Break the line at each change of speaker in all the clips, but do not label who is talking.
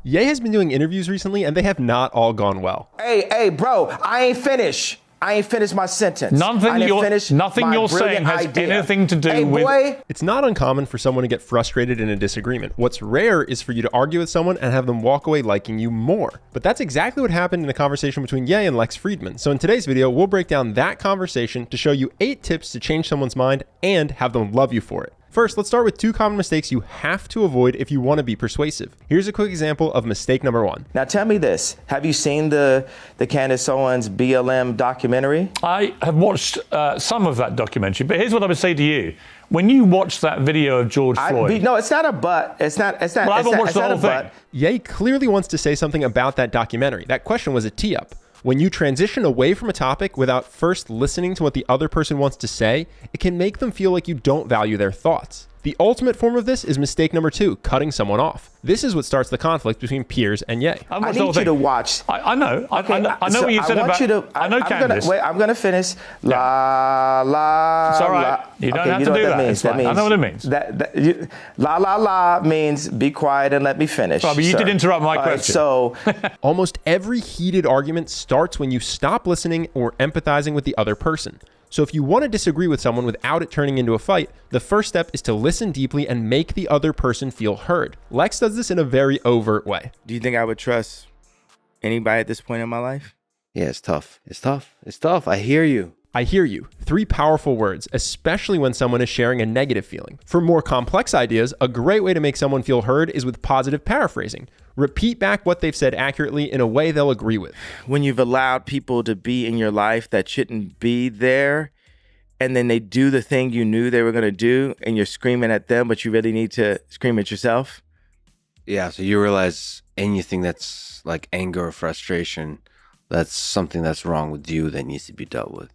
Ye has been doing interviews recently, and they have not all gone well.
Hey, bro, I ain't finished my sentence.
Nothing you're saying has anything to do with...
It's not uncommon for someone to get frustrated in a disagreement. What's rare is for you to argue with someone and have them walk away liking you more. But that's exactly what happened in a conversation between Ye and Lex Friedman. So in today's video, we'll break down that conversation to show you 8 tips to change someone's mind and have them love you for it. First, let's start with 2 common mistakes you have to avoid if you want to be persuasive. Here's a quick example of mistake number 1.
Now tell me this, have you seen the Candace Owens BLM documentary?
I have watched some of that documentary, but here's what I would say to you. When you watch that video of George Floyd...
No, it's not a but. It's not.
Well, I haven't watched the whole thing.
Ye clearly wants to say something about that documentary. That question was a tee-up. When you transition away from a topic without first listening to what the other person wants to say, it can make them feel like you don't value their thoughts. The ultimate form of this is mistake number 2, cutting someone off. This is what starts the conflict between peers and Ye.
I need you to watch.
I know. Okay, I know what you said about... I know Candace.
I'm going to finish. La, la,
It's all right.
La.
You don't have to do that. It's fine. I know what it means.
La, la, la means be quiet and let me finish.
Well, but you did interrupt my question.
So,
almost every heated argument starts when you stop listening or empathizing with the other person. So if you want to disagree with someone without it turning into a fight, the first step is to listen deeply and make the other person feel heard. Lex does this in a very overt way.
Do you think I would trust anybody at this point in my life?
Yeah, it's tough. It's tough. I hear you.
I hear you. 3 powerful words, especially when someone is sharing a negative feeling. For more complex ideas, a great way to make someone feel heard is with positive paraphrasing. Repeat back what they've said accurately in a way they'll agree with.
When you've allowed people to be in your life that shouldn't be there, and then they do the thing you knew they were going to do, and you're screaming at them, but you really need to scream at yourself.
Yeah, so you realize anything that's like anger or frustration, that's something that's wrong with you that needs to be dealt with.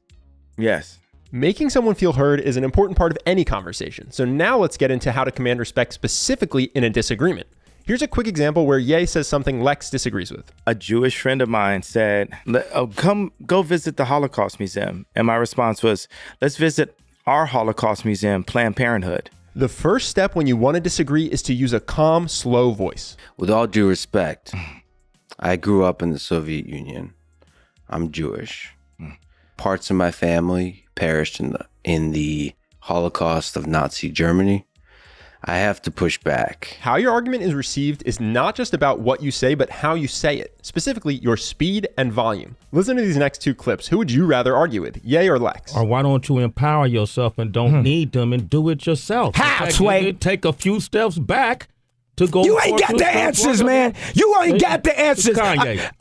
Yes.
Making someone feel heard is an important part of any conversation. So now let's get into how to command respect specifically in a disagreement. Here's a quick example where Ye says something Lex disagrees with.
A Jewish friend of mine said, go visit the Holocaust Museum. And my response was, let's visit our Holocaust Museum, Planned Parenthood.
The first step when you want to disagree is to use a calm, slow voice.
With all due respect, I grew up in the Soviet Union. I'm Jewish. Parts of my family perished in the Holocaust of Nazi Germany. I have to push back.
How your argument is received is not just about what you say, but how you say it, specifically your speed and volume. Listen to these next 2 clips. Who would you rather argue with, Ye or Lex?
Or why don't you empower yourself and don't need them and do it yourself?
How, Sway?
Take a few steps back to go.
You ain't got the answers, man. You ain't got the answers.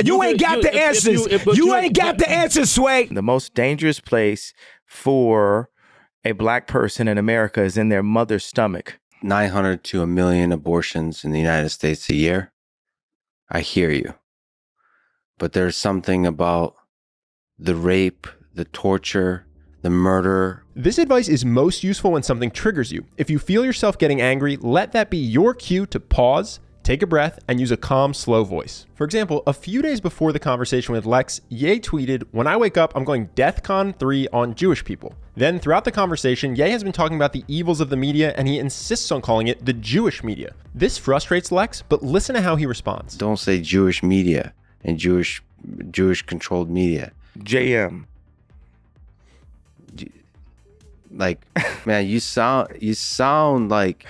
You ain't got the answers. You ain't got the answers, Sway.
The most dangerous place for a black person in America is in their mother's stomach.
900 to 1 million abortions in the United States a year. I hear you. But there's something about the rape, the torture, the murder.
This advice is most useful when something triggers you. If you feel yourself getting angry, let that be your cue to pause, take a breath, and use a calm, slow voice. For example, a few days before the conversation with Lex, Ye tweeted, "When I wake up, I'm going DEFCON 3 on Jewish people." Then throughout the conversation, Ye has been talking about the evils of the media, and he insists on calling it the Jewish media. This frustrates Lex, but listen to how he responds.
Don't say Jewish media and Jewish controlled media.
JM.
Like, man, you sound like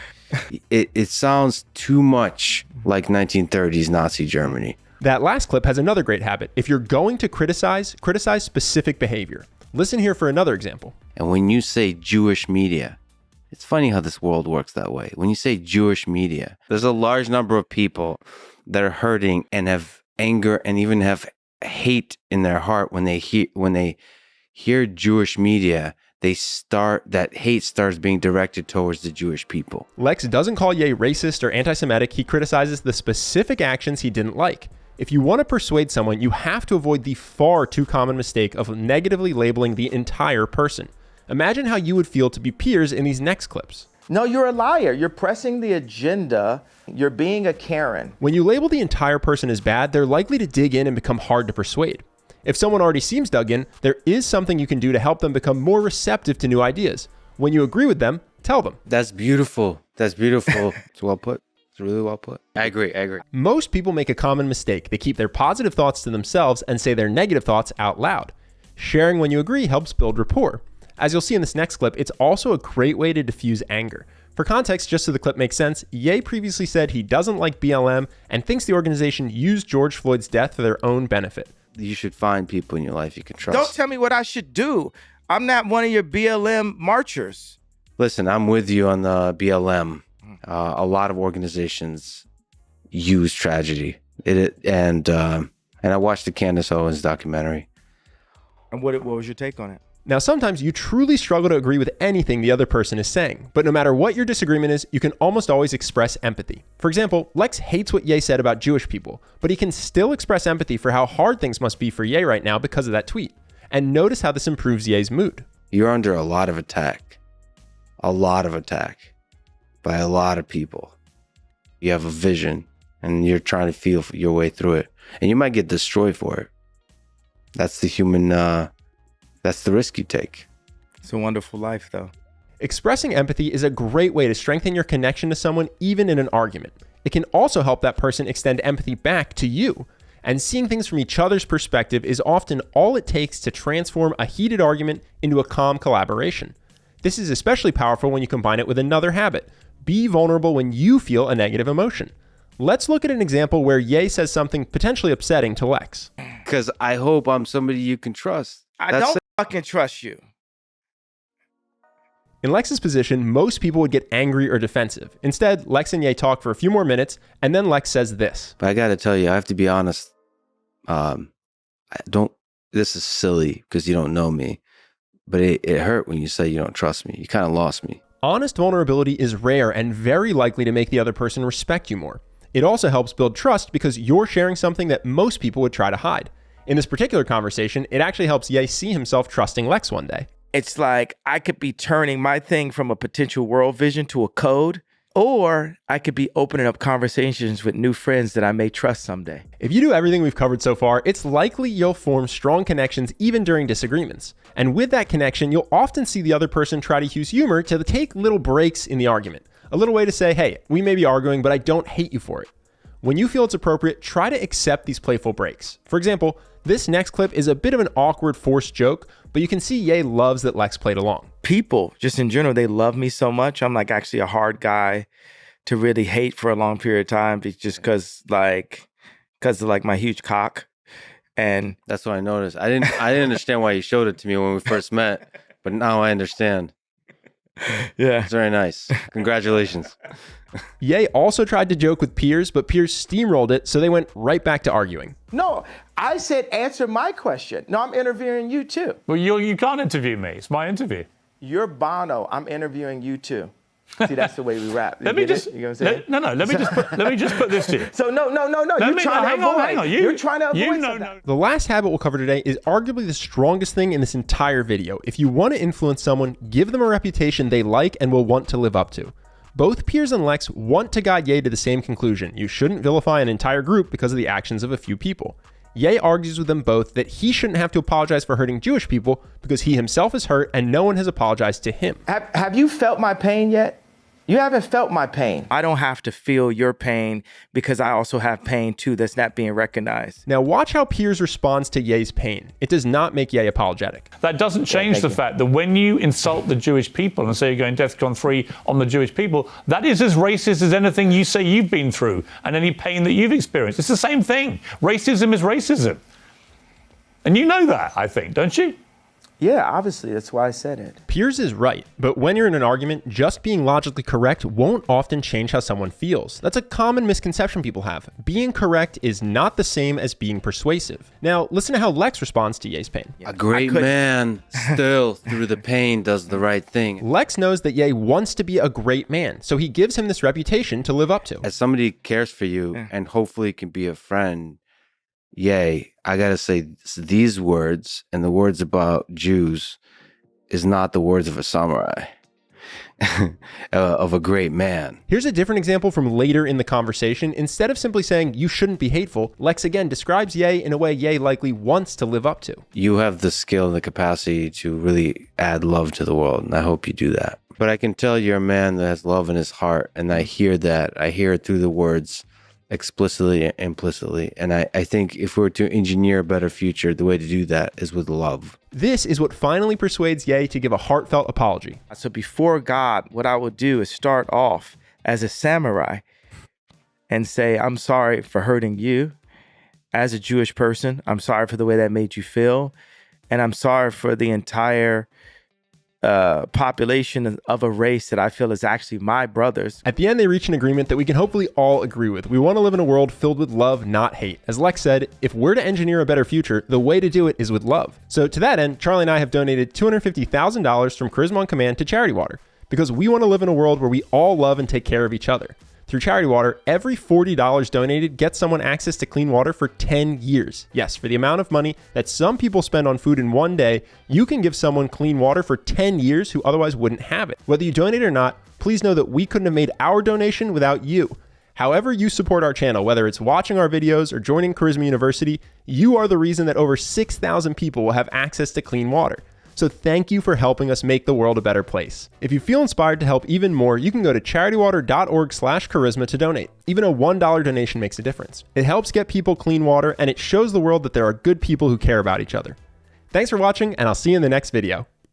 it sounds too much like 1930s Nazi Germany.
That last clip has another great habit. If you're going to criticize specific behavior. Listen here for another example.
And when you say Jewish media, it's funny how this world works that way. When you say Jewish media, there's a large number of people that are hurting and have anger and even have hate in their heart when they hear Jewish media. That hate starts being directed towards the Jewish people.
Lex doesn't call Ye racist or anti-Semitic. He criticizes the specific actions he didn't like. If you want to persuade someone, you have to avoid the far too common mistake of negatively labeling the entire person. Imagine how you would feel to be peers in these next clips.
No, you're a liar. You're pressing the agenda. You're being a Karen.
When you label the entire person as bad, they're likely to dig in and become hard to persuade. If someone already seems dug in, there is something you can do to help them become more receptive to new ideas. When you agree with them, tell them.
That's beautiful. That's beautiful. It's well put. It's really well put. I agree.
Most people make a common mistake. They keep their positive thoughts to themselves and say their negative thoughts out loud. Sharing when you agree helps build rapport. As you'll see in this next clip, it's also a great way to diffuse anger. For context, just so the clip makes sense, Ye previously said he doesn't like BLM and thinks the organization used George Floyd's death for their own benefit.
You should find people in your life you can trust.
Don't tell me what I should do. I'm not one of your BLM marchers.
Listen, I'm with you on the BLM. A lot of organizations use tragedy. And I watched the Candace Owens documentary.
And what was your take on it?
Now, sometimes you truly struggle to agree with anything the other person is saying, but no matter what your disagreement is, you can almost always express empathy. For example, Lex hates what Ye said about Jewish people, but he can still express empathy for how hard things must be for Ye right now because of that tweet. And notice how this improves Ye's mood.
You're under a lot of attack by a lot of people. You have a vision and you're trying to feel your way through it, and you might get destroyed for it. That's the human, that's the risk you take.
It's a wonderful life, though.
Expressing empathy is a great way to strengthen your connection to someone, even in an argument. It can also help that person extend empathy back to you. And seeing things from each other's perspective is often all it takes to transform a heated argument into a calm collaboration. This is especially powerful when you combine it with another habit. Be vulnerable when you feel a negative emotion. Let's look at an example where Ye says something potentially upsetting to Lex.
Because I hope I'm somebody you can trust.
I don't fucking trust you.
In Lex's position, most people would get angry or defensive. Instead, Lex and Ye talk for a few more minutes, and then Lex says this.
But I got to tell you, I have to be honest. This is silly because you don't know me, but it hurt when you say you don't trust me. You kind of lost me.
Honest vulnerability is rare and very likely to make the other person respect you more. It also helps build trust because you're sharing something that most people would try to hide. In this particular conversation, it actually helps Ye see himself trusting Lex one day.
It's like I could be turning my thing from a potential world vision to a code, or I could be opening up conversations with new friends that I may trust someday.
If you do everything we've covered so far, it's likely you'll form strong connections even during disagreements. And with that connection, you'll often see the other person try to use humor to take little breaks in the argument. A little way to say, hey, we may be arguing, but I don't hate you for it. When you feel it's appropriate, try to accept these playful breaks. For example, this next clip is a bit of an awkward forced joke, but you can see Ye loves that Lex played along.
People, just in general, they love me so much. I'm like actually a hard guy to really hate for a long period of time, just because of my huge cock. And
that's what I noticed. I didn't understand why you showed it to me when we first met, but now I understand.
Yeah.
It's very nice. Congratulations.
Ye also tried to joke with Piers, but Piers steamrolled it, so they went right back to arguing.
No, I said answer my question. No, I'm interviewing you too.
Well, you can't interview me. It's my interview.
You're Bono. I'm interviewing you too. See, that's the way we rap.
Let me just. You know what I'm saying? No. Let me just put this to you.
So no. You're trying to avoid. You're trying to avoid something.
The last habit we'll cover today is arguably the strongest thing in this entire video. If you want to influence someone, give them a reputation they like and will want to live up to. Both Piers and Lex want to guide Ye to the same conclusion. You shouldn't vilify an entire group because of the actions of a few people. Ye argues with them both that he shouldn't have to apologize for hurting Jewish people because he himself is hurt and no one has apologized to him.
Have you felt my pain yet? You haven't felt my pain. I don't have to feel your pain because I also have pain too that's not being recognized.
Now watch how Piers responds to Ye's pain. It does not make Ye apologetic.
That doesn't change the fact that when you insult the Jewish people and say you're going DEFCON 3 on the Jewish people, that is as racist as anything you say you've been through and any pain that you've experienced. It's the same thing. Racism is racism. And you know that, I think, don't you?
Yeah, obviously, that's why I said it.
Piers is right, but when you're in an argument, just being logically correct won't often change how someone feels. That's a common misconception people have. Being correct is not the same as being persuasive. Now, listen to how Lex responds to Ye's pain.
A great man still, through the pain, does the right thing.
Lex knows that Ye wants to be a great man, so he gives him this reputation to live up to.
As somebody who cares for you and hopefully can be a friend, Ye, I gotta say, these words and the words about Jews is not the words of a samurai. of a great man.
Here's a different example from later in the conversation. Instead of simply saying, you shouldn't be hateful, Lex again describes Ye in a way Ye likely wants to live up to.
You have the skill and the capacity to really add love to the world, and I hope you do that. But I can tell you're a man that has love in his heart, and I hear that. I hear it through the words explicitly and implicitly. And I think if we're to engineer a better future, the way to do that is with love.
This is what finally persuades Ye to give a heartfelt apology.
So before God, what I would do is start off as a samurai and say, I'm sorry for hurting you. As a Jewish person, I'm sorry for the way that made you feel. And I'm sorry for the entire population of a race that I feel is actually my brothers.
At the end, they reach an agreement that we can hopefully all agree with. We want to live in a world filled with love, not hate. As Lex said, if we're to engineer a better future, the way to do it is with love. So to that end, Charlie and I have donated $250,000 from Charisma on Command to Charity Water, because we want to live in a world where we all love and take care of each other. Through Charity Water, every $40 donated gets someone access to clean water for 10 years. Yes, for the amount of money that some people spend on food in one day, you can give someone clean water for 10 years who otherwise wouldn't have it. Whether you donate or not, please know that we couldn't have made our donation without you. However you support our channel, whether it's watching our videos or joining Charisma University, you are the reason that over 6,000 people will have access to clean water. So thank you for helping us make the world a better place. If you feel inspired to help even more, you can go to charitywater.org/charisma to donate. Even a $1 donation makes a difference. It helps get people clean water, and it shows the world that there are good people who care about each other. Thanks for watching, and I'll see you in the next video.